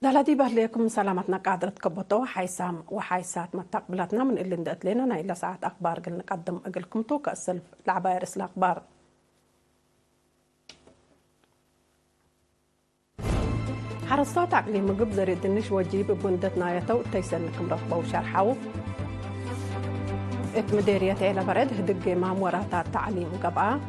دلادي بهليكم سلامتنا قادرة كبطو حيسام وحيسات متقبلاتنا من اللي ندقت لنا نايلة ساعات أخبار قلنا نقدم أقلكم تو كأسل العباير إسلا أخبار حرصات عقلي مقب زريد النش وجيب بندتنا يتو تيسنكم رفبو وشرحو اتمديرية عيلة برد هدق إمام وراتا تعليم قبعة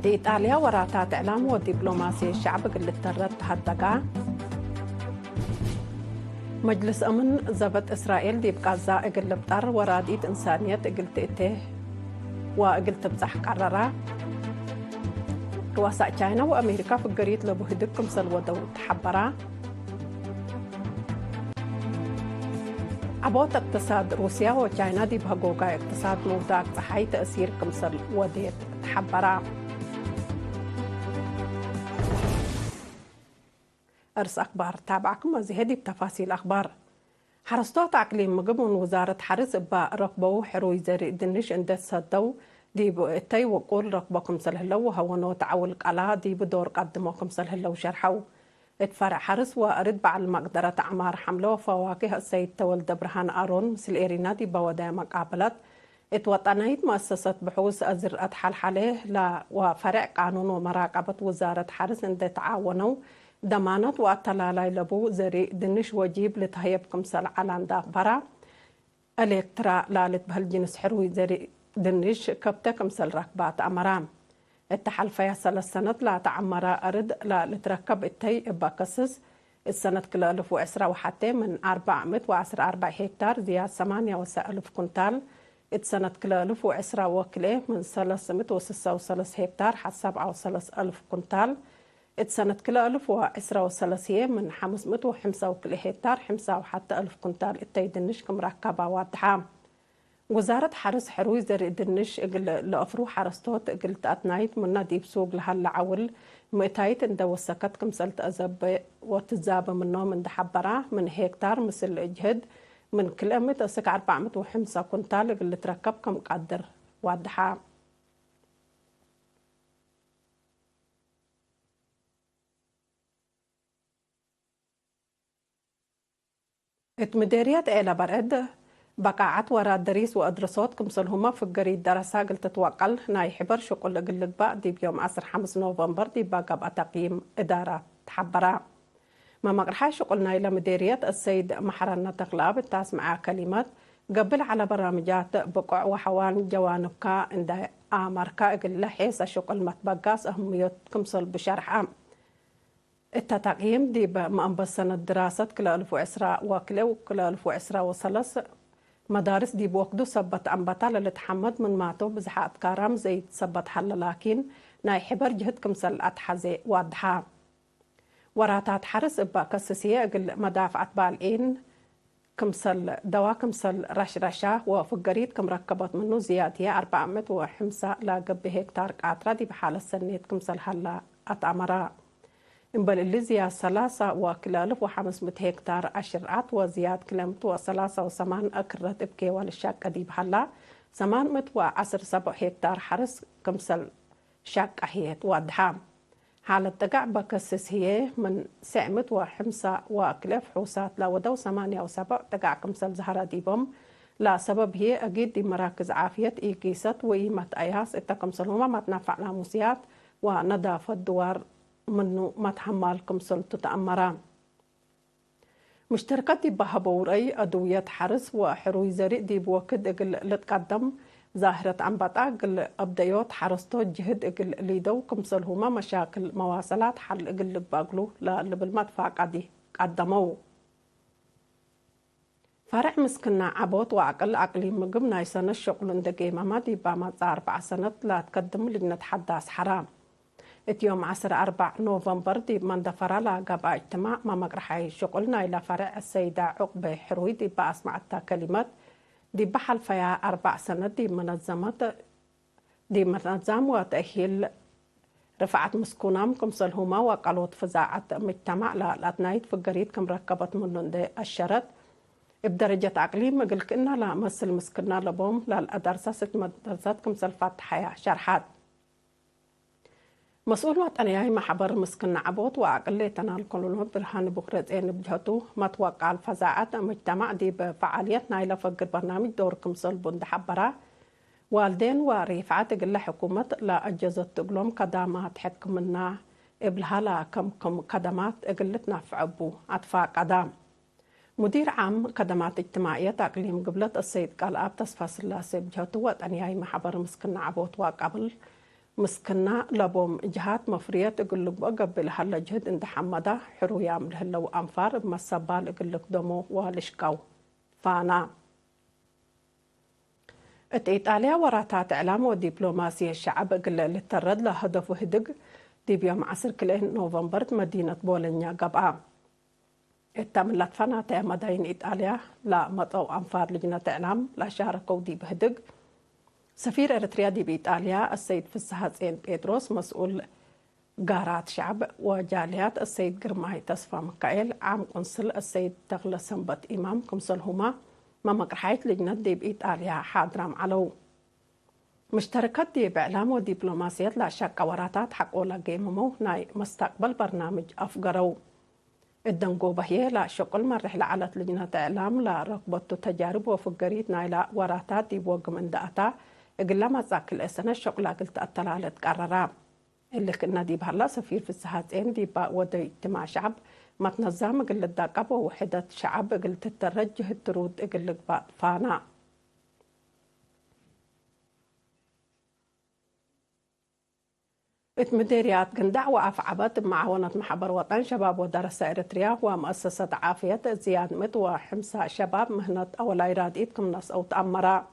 إيطاليا وراتا إعلام ودبلوماسي الشعب قل الترد هدقا مجلس أمن زبط إسرائيل دي بقازا إقل بطر وراديت إنسانية إقل تئته وإقل تبزح قررا رؤساء تشاينا وأمريكا في القريت لبو هدكم سلوى دو تحبرا عبوت اقتصاد روسيا وتشاينا دي بهقوقا اقتصاد موضاق صحي تأثير كمسل وديت تحبرا أرس أخبار تابعكم وزهدي بتفاصيل أخبار حرصتوت عقليم مقبون وزارة حرس إبا رقبو حروي زري دنش اندت صدو دي بقتي وقول رقبكم سلهلو وهونو تعولق على دي بدور قدموكم سلهلو شرحو اتفرع حرس وأرد بعد المقدرة أعمار حمله وفواكه السيد تولد برهان آرون مثل إيرينا دي بودا مقابلات اتوطنيت مؤسسة بحوث أزرقت حلحله وفرع قانون ومراقبة وزارة حرس اندت تعاونوا دمانت واتلالاي لبو زري دنش وجيب لتهيبكم سل علان دا برا الكترا لالت بهالجنس حروي زري دنش كبتكم سل ركبات امرام التحالفيا 3 سنة لا تعمرا ارد لا لتركب التي باكسس السنة كل 1010 وحتى من 414 هكتار زياد 8,000 كنتال السنة كل 1010 وكله من 336 هكتار حتى 7,000 كنتال السنة كل 1013 من 505 هكتار 5 وحتى 1000 كنتال التيدنش كمركبة واضحة وزارة حرس حروي زر دنش لأفرو حرستوت قلت أتنايت من ناديب سوق لهلا عول مئتايت اندو السكت كمسلت أزب وتزاب منه من دحبرة من هكتار مثل اجهد من كلمة أسك 405 كنتال اللي تركب كم قدر واضحة اتمديريات إلى برد بقعت ورا دريس وأدرسوت كمسلهما في الجريد دراسة قلت توقل ناي حبر شغل قلت بقى دي بيوم 5 نوفمبر دي بقى تقييم إدارة تحبرا ما مقرحة شغلنا إلى مديرية السيد محرنا تغلاب التاس مع كلمات قبل على برامجات بقع وحوان جوانبك عند آمركا قل حيث شغل متبقاس أهمية كمسل بشرح التقييم دي بمنبس سنة دراسة كل 1010 وكله كل 1010 وثلاث مدارس دي بوقدو سبت أنبتا للتحمد من ماتو بزحات كارام زي سبت حل لكن ناي حبر جهد كمسل أتحزي واضحة وراتات حرس إبا كسسية قل مدافعة بالإين كمسل دوا كمسل رشرشة وفقريد كمركبت منه زيادية 405 لاقب هكتار قاترة دي بحالة سنيت كمسل هلا أتعمرا إنبال اللي زياد 3,500 هكتار أشرعت وزياد كلمت و3 أكرت بكي والشاقة دي بحلا 810 هكتار حرس كمسل شاقة هيت وادحام حالة تقع بكسس هي من سعمت وحمسة وكلف حوسات لا ودو 8 و7 تقع كمسل زهرة ديبهم لا سبب هي أجد دي مراكز عافية إيكيست وإيمة أياس إتاكمسلهما ما تنفع لاموسيات ونظافة دوار منو ما تحملكم سلطة تأمران مشتركات دي بهبوري أدوية حرس وحروي زرق دي بوكد اقل لتقدم ظاهرة أنبطا اقل أبديوت حرستو جهد اقل ليدو كمسلهما مشاكل مواصلات حل اقل باقلو اللي بالمدفع دي قدمو فرع مسكنا عبوت وعقل عقلي مقم نايسان الشغل اندقي ما دي باما 4 سنة لا تقدم لنا تحدث حرام يوم 4 نوفمبر دي من دفر لا قبع اجتماع ما مقرحي شغلنا إلى فرع السيدة عقبة حروي دي بأسمعتها كلمات دي بحل فيها 4 سنة دي منظم وتأهيل رفعت مسكونام كمسلهما وقالوا فزاعة مجتمع لأتنايت في القريد كم ركبت منهم دي الشرط بدرجة عقليم مقل كنا لا مسل مسكنا لبوم للأدرسة 6 مدرسات كمسل فتحية شرحات مسؤول وطني محبر مسكن عبوت وأقل تنال كلهم برهان بكرة إن بجهته ما توقع الفزاعات مجتمع دي بفعاليات نايلة فقر برنامج دوركم صلبون دحبرة والدين وريفعات قل حكومة لا أجازت تقلهم قدامات حكمنا إبلها لا كم قدامات قلتنا في عبو أطفاء قدام مدير عام خدمات اجتماعية تقليم قبلة السيد قال أب تصفى سلاسي بجهته وطني محبر مسكن عبوت وقبل مسكنا لبوم جهات مفرية تقول لك قبل هلا جهد عند حمدا حرو يعمل هلا وأنفار بمسبال يقول لك دمو والشكاو فانا إيطاليا وراتات إعلام ودبلوماسية الشعب قل للترد لهدف وهدق دي بيوم 10 نوفمبر مدينة بولنيا قبعة التملت فناتا مدين إيطاليا لا مطو أنفار لجنة إعلام لا شاركوا دي بهدق سفير إريتريا دي بإيطاليا السيد فسحة زين بيدروس مسؤول قارات شعب وجاليات السيد قرماي تصفى مكايل عام قنصل السيد تغلى سنبت إمام كمسل هما ما مقرحيت لجنة دي بإيطاليا حاضرام علو مشتركات دي بإعلام ودبلوماسيات لا شك وراتات حقولا قيممو ناي مستقبل برنامج أفقرو الدنقوبة هي لا شغل مرح لعلة لجنة إعلام لا رقبة تجارب وفقريت ناي لا وراتات دي بوق من داتا قل ما ذاك السنة الشغل قلت التلالة قررا اللي كنا دي بهلا سفير في الساعتين دي ودي اجتماع شعب ما تنظم قلت داقب ووحدة شعب قلت الترجه الترود قلت فانا مديريات قندع وأفعبت بمعاونة محبر وطن شباب ودراسة إريتريا ومؤسسة عافية زياد مت وحمسة شباب مهنة أولا إراديتكم ناس أو تأمرا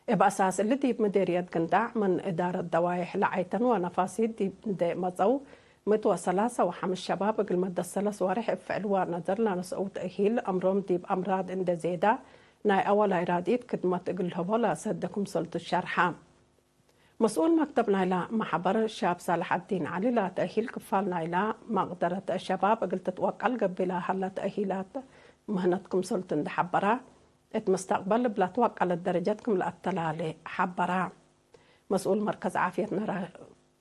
بأساس اللي دي مديرية قندع من إدارة دوايح لعيتن ونفاسيد دي مزو متوى 3 وحمس شباب قل مدى الثلاث ورح فعلوا نظر لناس أو تأهيل أمرهم دي بأمراض إند زيادة ناي أولا إراديت خدمة قل هبولا سدكم سلط الشرحة مسؤول مكتب نايلا محبر الشاب صالح الدين علي لا تأهيل كفال نايلا مقدرة الشباب قلت تتوكل قبلها هلا تأهيلات مهنتكم سلطن دحبرا مستقبل بلا توكل الدرجاتكم لأتلالي حبرا مسؤول مركز عافية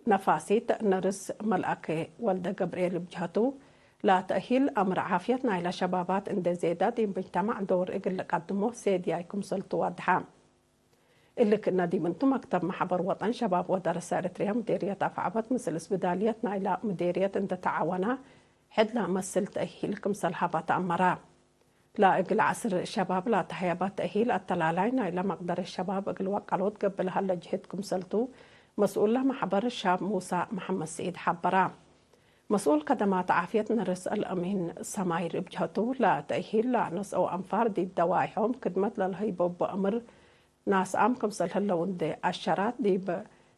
نفاسيت نرس ملأكي والده جبريل بجهته لا تأهيل أمر عافية نايلا شبابات اند زيادات بيجتمع دور إقل قدمه سيد يايكم سلطو وادحام اللي كنا دي منتم مكتب محبر وطن شباب ودراسة إريتريا مديرية أفعبت مثل اسبدالية نايلا مديرية انت تعاونا حد لا مثل تأهيلكم سلحبات أمرا لا اقل عصر الشباب لا تحيابات تأهيل التلالين نايلا مقدر الشباب اقل وقالوت قبل هلا جهتكم سلطو مسؤول له محبر الشاب موسى محمد سعيد حبرا مسؤول خدمات عافية نرس الأمين سماير بجهته لا تأهيل لا نص أو أنفار دي دوايحهم خدمة للهيبوب بأمر ناس عامكم سلهلون دي الشرات دي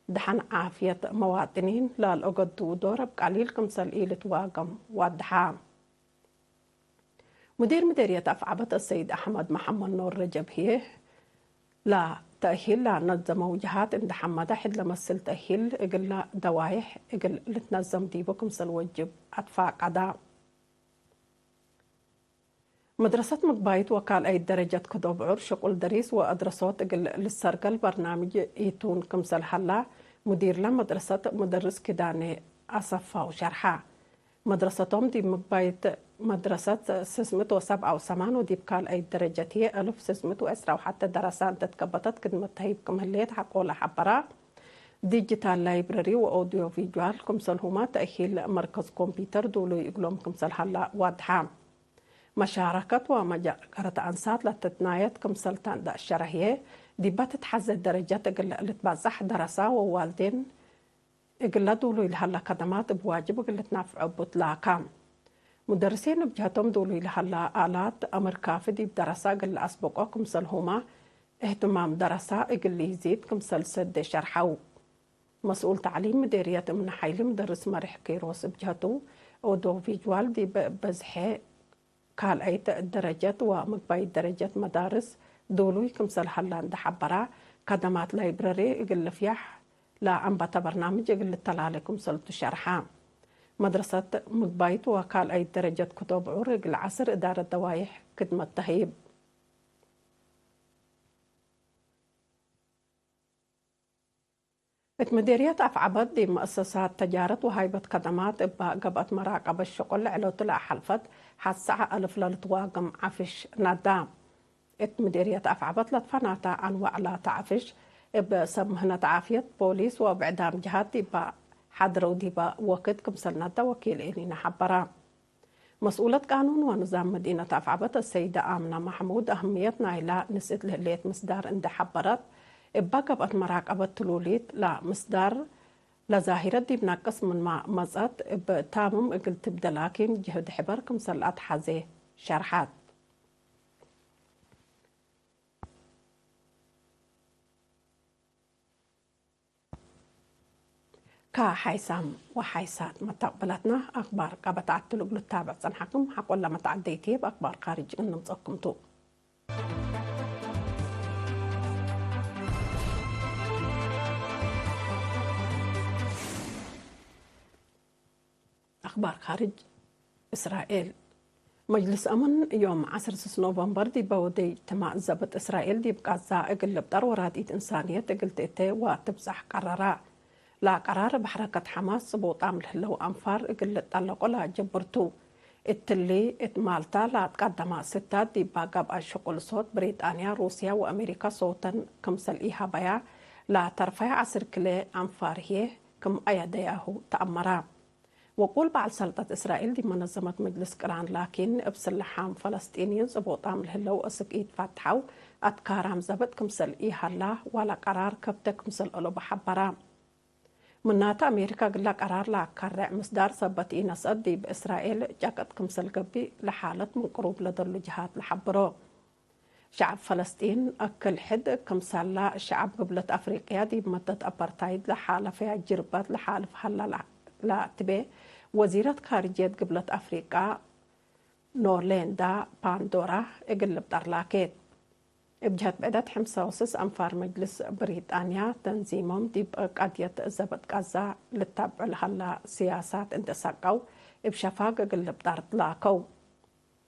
بدحن عافية مواطنين لا الأقد ودورب قليلكم سلئيلة واقم وادحام مدير مديرية أفعبت السيد أحمد محمد نور رجب هي لا تأهيل لا نظم وجهات عند حمد حد لمسل تأهيل اقل لا دوايح اقل لتنظم ديبكم سلوجب أطفاء قدام مدرسة مقبايت وكال أي درجة كدوب عر شغل دريس وأدرسات للسرقل برنامج إيتون كمسل حلا مدير لمدرسة مدرس كداني أصفا وشرحة مدرستهم دي مقبايت مدرسة 607 ودي بكال أي درجة هي 1610 وحتى دراسات تتكبتت كدمة هيب كمهليت حقولا حبرا ديجيتال لايبراري وأوديو فيديوال كمسل هما تأهيل مركز كمبيوتر دولو يقلوم كمسل حلا وادحام مشاركة ومجرة أنسات لتتنايت كمسلطان دا الشرهية دي بتتحز درجات اللي تبازح دراسة ووالدين إقلا دولو يلهلا خدمات بواجب إقلا تنافع بطلاقا مدرسين بجهتهم دولو يلهلا آلات أمر كافي دي بدراسة إقلا أسبقوا كمسل هما اهتمام دراسة إقلا يزيد كمسل سد شرحو مسؤول تعليم مديرية من حيلي مدرس مرح كيروس بجهته ودو فيجوال دي بزحي قال أي درجات ومقباي درجات مدارس دولوي كمسل حلان دحبرا خدمات لايبراري يقل فيح لا أنبت برنامج يقل التلالكم سلطو شرحا مدرسة مقبايت وقال أي درجات كتب عور يقل عصر إدارة دوايح خدمة تهيب مديرية أفعبت دي مؤسسات تجارة وهيبة خدمات قبت مراقبة الشغل على طلع حلفت حسعة ألف للتواقم عفش ندام. مديرية أفعبت لتفناتا أنواع لا تعفش بسمهنة عافية بوليس وبعدام جهات دي حضروا دي وقت كمسل ندا وكيل إنينا حبرا. مسؤولة قانون ونظام مدينة أفعبت السيدة آمنة محمود أهميتنا إلى نسيت لهلية مصدار عند حبرت بقبت مراقبة تلوليت لا مصدر لظاهرة دي بناقص من ما مزات بتامم قلت بدلاكين جهد حبر كمسلات حزي شرحات كحيسام وحيسات متقبلتنا أخبار قبت عتلوب للتابع سنحكم حق ولا متعديتي بأخبار خارج إنم تقمتو. أخبار خارج إسرائيل. مجلس أمن يوم 10 نوفمبر دي بودي تما زبط إسرائيل دي بقازا اقل بدر وراديت إنسانية قلت إتي وتبزح قرارا لا قرار بحركة حماس سبوط عمل لو أنفار اقل طلقوا لا جبرتو التلي اتمالتا لا تقدم ستات دي باقب الشغل صوت بريطانيا روسيا وأمريكا صوتا كمسل إيها بيا لا ترفع عسر كلي أنفار هي كم أيدياه تأمرا. وقول بعد سلطة إسرائيل دي منظمة مجلس قران لكن بسلحام فلسطينيين زبوط عمل هلو أسك إيد فتحو أتكارام زبط كمسل إيها الله ولا قرار كبتك كمسل ألو بحبرا. مناتا أمريكا قل قرار لا كرع مصدار سبت إينا صدي بإسرائيل جاكت كمسل قبي لحالة من قروب لدر جهات لحبرو. شعب فلسطين أكل حد كمسل لا شعب قبلة أفريقيا دي بمدة أبرتايد لحالة فيها جربات لحالة فحلا لا تبي وزيرة خارجية قبلة أفريقيا نورليندا باندورا اقلب دارلاكيت بجهة بعدت حمسة وسس أنفار مجلس بريطانيا تنظيمهم دي بقضية زبط غزة للتابع لهلا سياسات انتساقوا بشفاق اقلب دارلاكو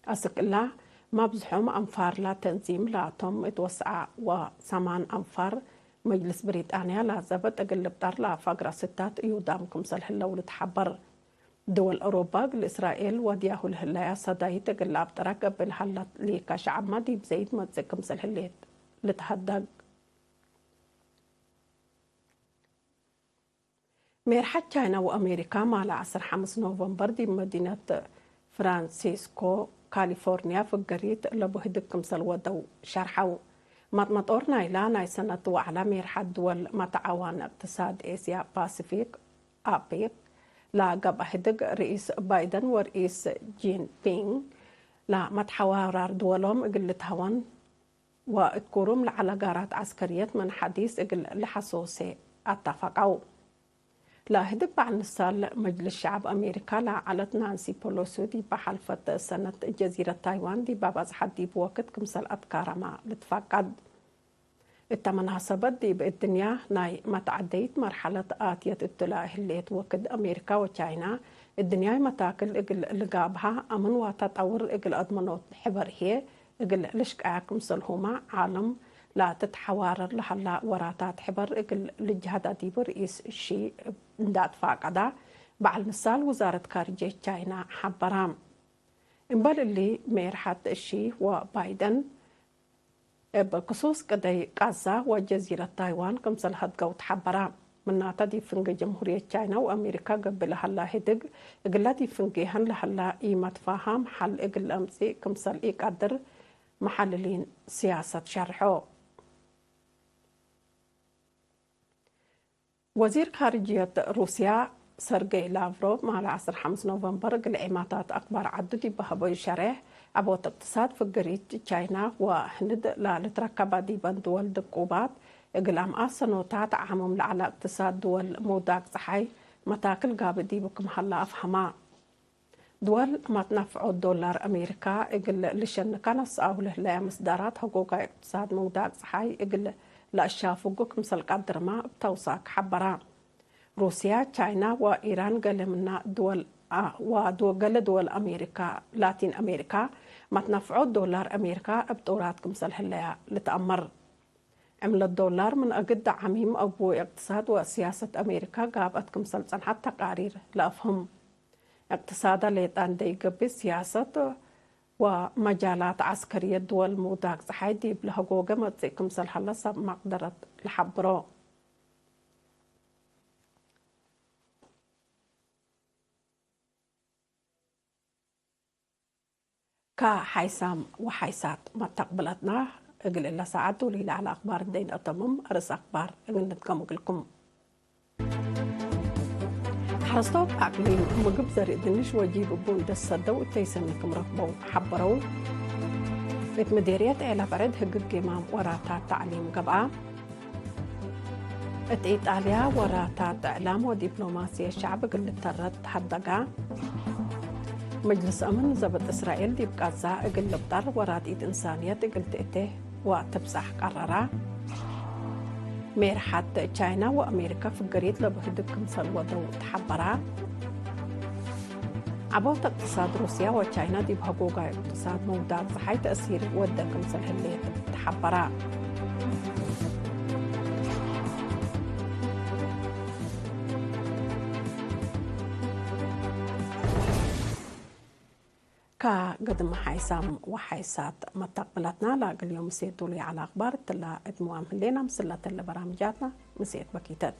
أسك الله ما بزحوم أنفار لا تنظيم لا تم اتوسع وثمان أنفار مجلس بريطانيا لا زبط اقلب دار لا فقرة ستات يودام كمسل هلو لتحبر دول أوروبا لإسرائيل ودياهو الهلايا صدايت اقلاب ترقب بالحلة ليكا شعب ما دي بزيد ما تزي كمسل هليت لتهدق. ميرحة تشاينا وأمريكا مع 15 نوفمبر دي مدينة فرانسيسكو كاليفورنيا في القريت لبهدك كمسل ودو شرحو مطورنا إلى سنة وعلى ميرحة دول متعاون اقتصاد آسيا باسيفيك أبيك لا قبل هدق رئيس بايدن ورئيس جين بينغ لا متحوار دولهم قلة هون واتكورم لعلاقات عسكرية من حديث قل لحسوسي اتفقوا لا هدق بعد نصال مجلس شعب أمريكا لا علت نانسي بولوسي دي بحلفة سنة جزيرة تايوان دي باباز حدي بوقت كمسل أتكارما لتفقد التمناسبات دي بالدنيا ناي ما تعديت مرحلة آتية ابتلاء الليت وكد أمريكا وتشاينا الدنيا متاكل إقل لقابها أمن وتطور إقل أضمنوت حبر هي إقل لشكاكم سلهما عالم لا تتحوارر لحلا وراتات حبر إقل لجهد دي برئيس الشي ندات فاقدا بعد مثال وزارة خارجية تشاينا حبرام إنبال اللي ميرحة الشي وبايدن بخصوص قضية غزة وجزيرة تايوان كمسل هدقو تحبرا مناتا دي فنج جمهورية تشاينا وأمريكا قبل هلا هدق إقلا دي فنجيهن لهلا إيمة فاهم حل إقل أمسي كمسل إيقادر محللين سياسة شرحو. وزير خارجية روسيا سيرجي لافروف مع 15 نوفمبر قل عماتات أكبر عدد بهبوي شرح عبوت اقتصاد في قرية تشاينا وهند لا لتركب ديبان دول دقوبات اقلام آسنوتات عامم على اقتصاد دول موداك صحي متاكل قاب ديبكم حلا أفهما دول ما تنفعوا الدولار أمريكا اقل لشن كانس أوله لا مصدرات حقوق اقتصاد موداك صحي اقل لأشافوقك مثل قدر ما بتوساك حبرا روسيا تشاينا وإيران قال منا دول ودول أمريكا لاتين أمريكا ما تنفعوا دولار أمريكا بطورات كمسل هلا لتأمر عملة الدولار من أجد عميم أبو اقتصاد وسياسة أمريكا قابت كمسل صنحة تقارير لأفهم اقتصاد ليتان دي قبي سياسة ومجالات عسكرية دول موداك زحايدي بلهقوقة متزي كمسل حلسة مقدرة الحبرو كحيسام وحيسات ما تقبلتنا اقل الله ساعات وليلة على أخبار الدين أتمم أرس أخبار نتكم لكم حرصوب أقليم مقب زرق دنش وجيب بون دسدو تيسنكم ركبو حبرو بيت مديرية إلى فرد هقق جمام وراتا تعليم قبعة إيطاليا وراتا إعلام ودبلوماسية الشعب قل ترد حدقا مجلس أمن زبط إسرائيل دي بقازا قل بطر ورات إيد إنسانية قل تأتيه وتبصح قرارا ميرحات تشاينا وأمريكا في القريد لبهدكم سلوضو تحبرا عبوت اقتصاد روسيا وتشاينا دي بحقوق اقتصاد موضوع صحي تأثير ودكم سلهلية تحبرا كقدم حيسام وحيسات متقبلتنا لاقل يوم سيتولي على أخبار تلا ادموام لنا مسلة برامجاتنا مسيت بكيتات